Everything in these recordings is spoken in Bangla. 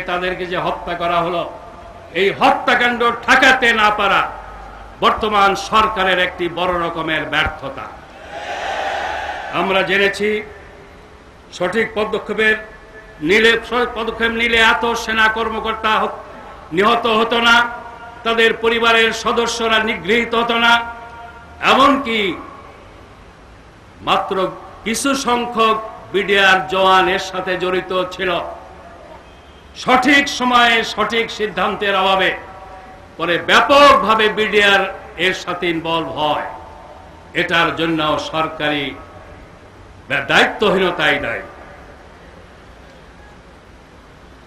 তাদেরকে যে হত্যা করা হলো, এই হত্যাকাণ্ড ঠেকাতে না পারা বর্তমান সরকারের একটি বড় রকমের ব্যর্থতা। আমরা জেনেছি সঠিক পদক্ষেপ নিলে এত সেনা কর্মকর্তা নিহত হতো না, তাদের পরিবারের সদস্যরা নিগৃহীত হতো না, এমনকি মাত্র কিছু সংখ্যক বিডিআর জওয়ান এর সাথে জড়িত ছিল। সঠিক সময়ে সঠিক সিদ্ধান্তের অভাবে পরে ব্যাপকভাবে বিডিআর এর সাথে ইনভলভ হয়। এটার জন্য সরকারি দায়িত্বহীনতাই দায়ী।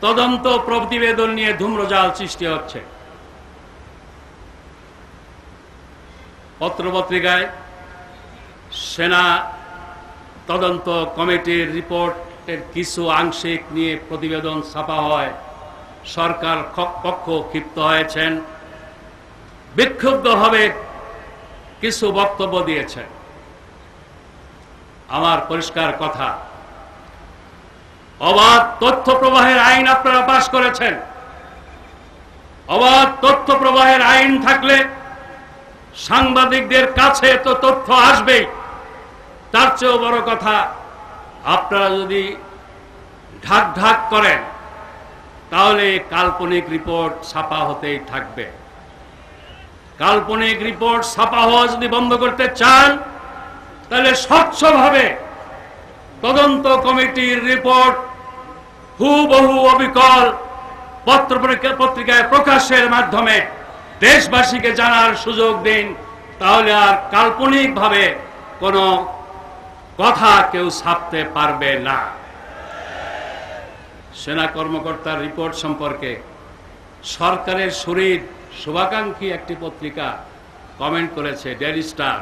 তদন্ত প্রতিবেদন নিয়ে ধূম্রজাল সৃষ্টি হচ্ছে। পত্রপত্রিকায় সেনা তদন্ত কমিটির রিপোর্টের কিছু আংশিক নিয়ে প্রতিবেদন ছাপা হয়। সরকার পক্ষ ক্ষিপ্ত হয়েছেন, বিক্ষুব্ধভাবে কিছু বক্তব্য দিয়েছেন। আমার পরিষ্কার কথা, অবাধ তথ্য প্রবাহের আইন আপনারা পাশ করেছেন। অবাধ তথ্য প্রবাহের আইন থাকলে সাংবাদিকদের কাছে তো তথ্য আসবেই। তার চেয়েও বড় কথা, আপনারা যদি ঢাক ঢাক করেন তাহলে কাল্পনিক রিপোর্ট ছাপা হতেই থাকবে। কাল্পনিক রিপোর্ট ছাপা হওয়া যদি বন্ধ করতে চান তাহলে স্বচ্ছভাবে তদন্ত কমিটির রিপোর্ট হুবহু অবিকল পত্রিকায় প্রকাশের মাধ্যমে দেশবাসীকে জানার সুযোগ দিন। তাহলে আর কাল্পনিকভাবে কোনো কথা কেউ ছাপতে পারবে না। সেনা কর্মকর্তার রিপোর্ট সম্পর্কে সরকারের শরীর শুভাকাঙ্ক্ষী একটি পত্রিকা কমেন্ট করেছে, Daily Star,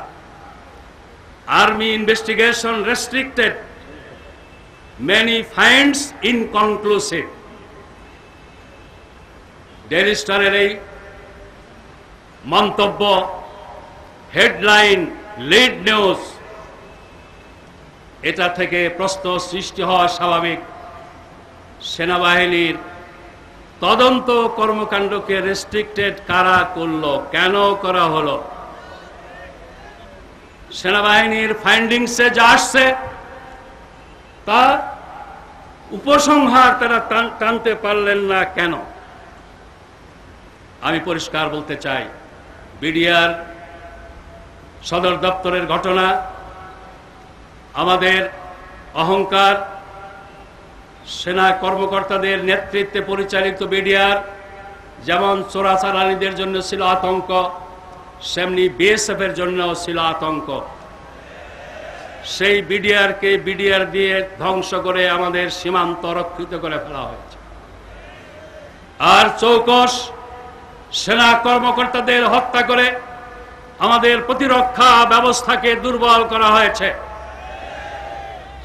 army investigation restricted, many finds inconclusive. ডেইলি স্টারের এই মন্তব্য হেডলাইন, লিড নিউজ, এটা থেকে প্রশ্ন সৃষ্টি হওয়া স্বাভাবিক। সেনাবাহিনীর তদন্ত কর্মকাণ্ডকে রেস্ট্রিক্টেড কারা করলো, কেন করা হলো? সেনাবাহিনীর ফাইন্ডিংসে যা আসছে তা উপসংহার তারা টানতে পারলেন না কেন? আমি পরিষ্কার বলতে চাই, বিডিআর সদর দপ্তরের ঘটনা আমাদের অহংকার। সেনা কর্মকর্তাদের নেতৃত্বে পরিচালিত বিডিআর যেমন চোরাচালানিদের জন্য ছিল আতঙ্ক, সেমনি বিএসএফ এর জন্য ছিল আতঙ্ক। সেই বিডিআর দিয়ে ধ্বংস করে আমাদের সীমান্ত রক্ষিত করে ফেলা হয়েছে। আর চৌকস সেনা কর্মকর্তাদের হত্যা করে আমাদের প্রতিরক্ষা ব্যবস্থাকে দুর্বল করা হয়েছে।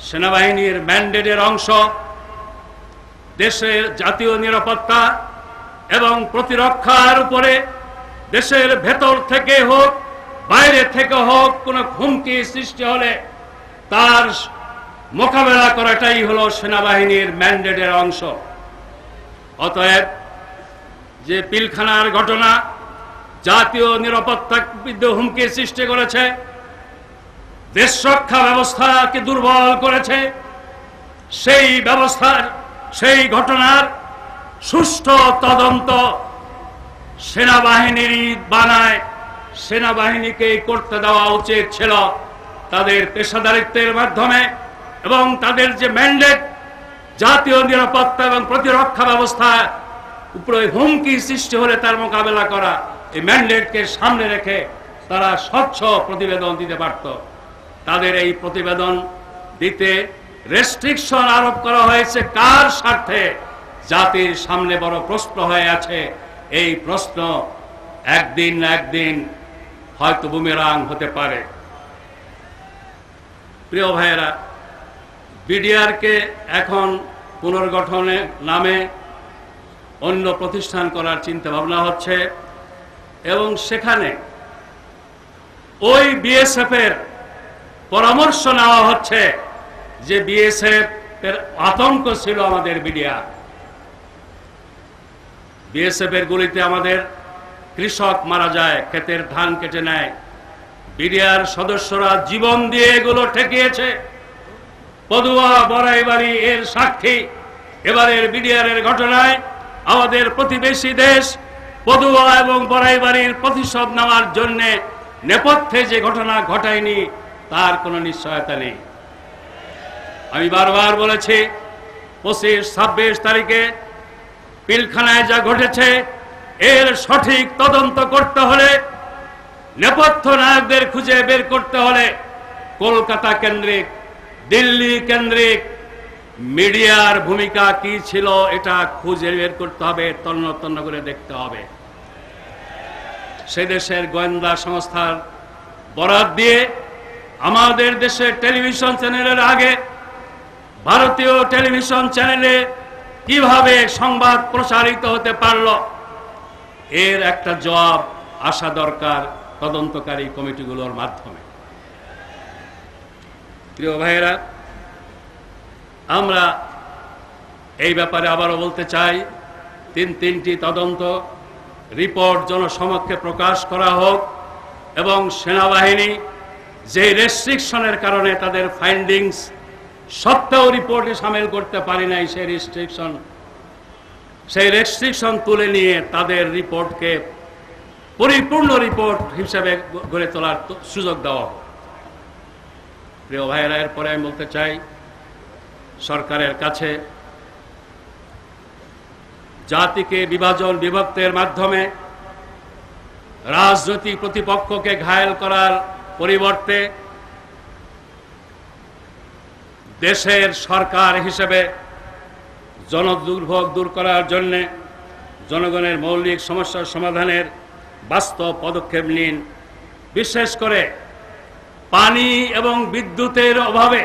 সেনাবাহিনীর ম্যান্ডেটের অংশ দেশের জাতীয় নিরাপত্তা এবং প্রতিরক্ষার উপরে দেশের ভেতর থেকে হোক বাইরে থেকে হোক কোনো হুমকি সৃষ্টি হলে তার মোকাবেলা করাটাই হলো সেনাবাহিনীর ম্যান্ডেটের অংশ। অতএব যে পিলখানার ঘটনা জাতীয় নিরাপত্তা হুমকি সৃষ্টি করেছে, দেশ রক্ষা ব্যবস্থাকে দুর্বল করেছে, সেই ঘটনার সুষ্ঠু তদন্ত সেনাবাহিনীরই বানায় সেনাবাহিনীকেই করতে দেওয়া উচিত ছিল তাদের পেশাদারিত্বের মাধ্যমে। এবং তাদের যে ম্যান্ডেট, জাতীয় নিরাপত্তা এবং প্রতিরক্ষা ব্যবস্থা উপরে হুমকি সৃষ্টি হলে তার মোকাবেলা করা, এই ম্যান্ডেটকে সামনে রেখে তারা স্বচ্ছ প্রতিবেদন দিতে পারত। তাদের এই প্রতিবেদন দিতে রেস্ট্রিকশন আরোপ করা হয়েছে কার স্বার্থে? জাতির সামনে বড় প্রশ্ন হয়ে আছে। এই প্রশ্ন একদিন না একদিন হয়তো বুমেরাং হতে পারে। প্রিয় ভাইয়েরা, বিডিআরকে এখন পুনর্গঠনের নামে অন্য প্রতিষ্ঠান করার চিন্তা ভাবনা হচ্ছে এবং সেখানে ওই বিএসএফ এর পরামর্শ নেওয়া হচ্ছে যে বিএসএফ এর আতঙ্ক ছিল আমাদের বিডিআর। বিএসএফ এর গুলিতে আমাদের কৃষক মারা যায়, ক্ষেতের ধান কেটে নেয়। বিডিআর সদস্যরা জীবন দিয়ে এগুলো ঠেকিয়েছে। পদুয়া বড়াইবাড়ি এর সাক্ষী। এবারের বিডিআর এর ঘটনায় আমাদের প্রতিবেশী দেশ পদুয়া এবং বড়াইবাড়ির প্রতিশোধ নেওয়ার জন্য নেপথ্যে যে ঘটনা ঘটায়নি তার কোনো নিশ্চয়তা নেই। আমি বারবার বলেছি 25-26 তারিখে পিলখানায় যা ঘটেছে এর সঠিক তদন্ত করতে হলে, নেপথ্য নায়কদের খুঁজে বের করতে হলে কলকাতা কেন্দ্রিক, দিল্লি কেন্দ্রিক মিডিয়ার ভূমিকা কি ছিল এটা খুঁজে বের করতে হবে, তন্ন তন্ন করে দেখতে হবে। সে দেশের গোয়েন্দা সংস্থার বরাত দিয়ে আমাদের দেশের টেলিভিশন চ্যানেলের আগে ভারতীয় টেলিভিশন চ্যানেলে কিভাবে সংবাদ প্রচারিত হতে পারল, এর একটা জবাব আসা দরকার তদন্তকারী কমিটিগুলোর মাধ্যমে। প্রিয় ভাইয়েরা, আমরা এই ব্যাপারে আবারও বলতে চাই, তিনটি তদন্ত রিপোর্ট জনসমক্ষে প্রকাশ করা হোক এবং সেনাবাহিনী যে রেস্ট্রিকশনের কারণে তাদের ফাইন্ডিংস সত্ত্বেও রিপোর্টে সামিল করতে পারি নাই, সেই রেস্ট্রিকশন তুলে নিয়ে তাদের রিপোর্টকে পরিপূর্ণ রিপোর্ট হিসেবে গড়ে তোলার সুযোগ দেওয়া হোক। প্রিয় ভাইয়েরা, এরপরে আমি বলতে চাই, সরকারের কাছে জাতিকে বিভাজন বিভক্তের মাধ্যমে রাজনৈতিক প্রতিপক্ষকে ঘায়েল করার পরিবর্তে দেশের সরকার হিসেবে জনদুর্ভোগ দূর করার জন্য জনগণের মৌলিক সমস্যার সমাধানের বাস্তব পদক্ষেপ নিন। বিশেষ করে পানি এবং বিদ্যুতের অভাবে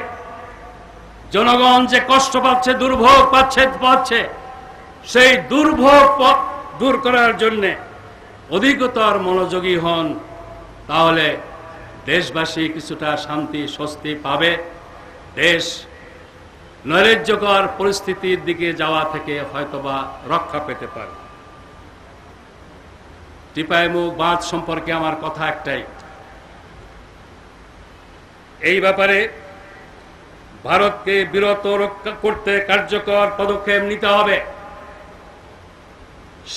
জনগণ যে কষ্ট পাচ্ছে, দুর্ভোগ পাচ্ছে, সেই দুর্ভোগ দূর করার জন্য অধিকতর মনোযোগী হন, তাহলে দেশবাসী কিছুটা শান্তি স্বস্তি পাবে। দেশ নৈরাজ্যকর পরিস্থিতির দিকে যাওয়া থেকে হয়তোবা রক্ষা পেতে পারে। টিপাইমুখ বাঁধ সম্পর্কে আমার কথা একটাই, এই ব্যাপারে ভারতকে বিরত রক্ষা করতে কার্যকর পদক্ষেপ নিতে হবে।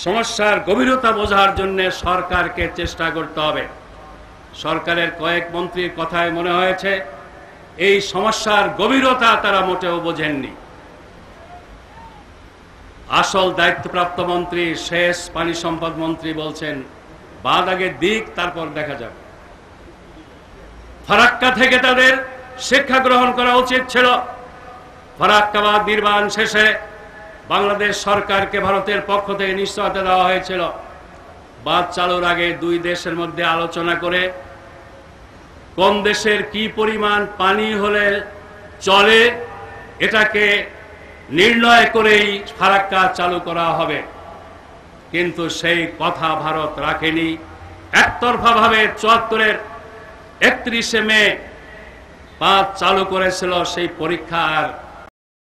সমস্যার গভীরতা বোঝার জন্য সরকারকে চেষ্টা করতে হবে। সরকারের কয়েক মন্ত্রীর কথায় মনে হয়েছে এই সমস্যার গভীরতা তারা মোটেও বোঝেননি। আসল দায়িত্বপ্রাপ্ত মন্ত্রী, শেষ পানি সম্পদ মন্ত্রী বলছেন বাঁধ আগে দিক, তারপর দেখা যাবে। ফারাক্কা থেকে তাদের শিক্ষা গ্রহণ করা উচিত ছিল। ফারাক্কা বাঁধ নির্মাণ শেষে বাংলাদেশ সরকারকে ভারতের পক্ষ থেকে নিশ্চয়তা দেওয়া হয়েছিল, বাঁধ চালুর আগে দুই দেশের মধ্যে আলোচনা করে কোন দেশের কি পরিমাণ পানি হলে চলে এটাকে নির্ণয় করেই ফারাক্কা চালু করা হবে। কিন্তু সেই কথা ভারত রাখেনি। একতরফাভাবে 74-এর 31 মে বাঁধ চালু করেছিল, সেই পরীক্ষা আর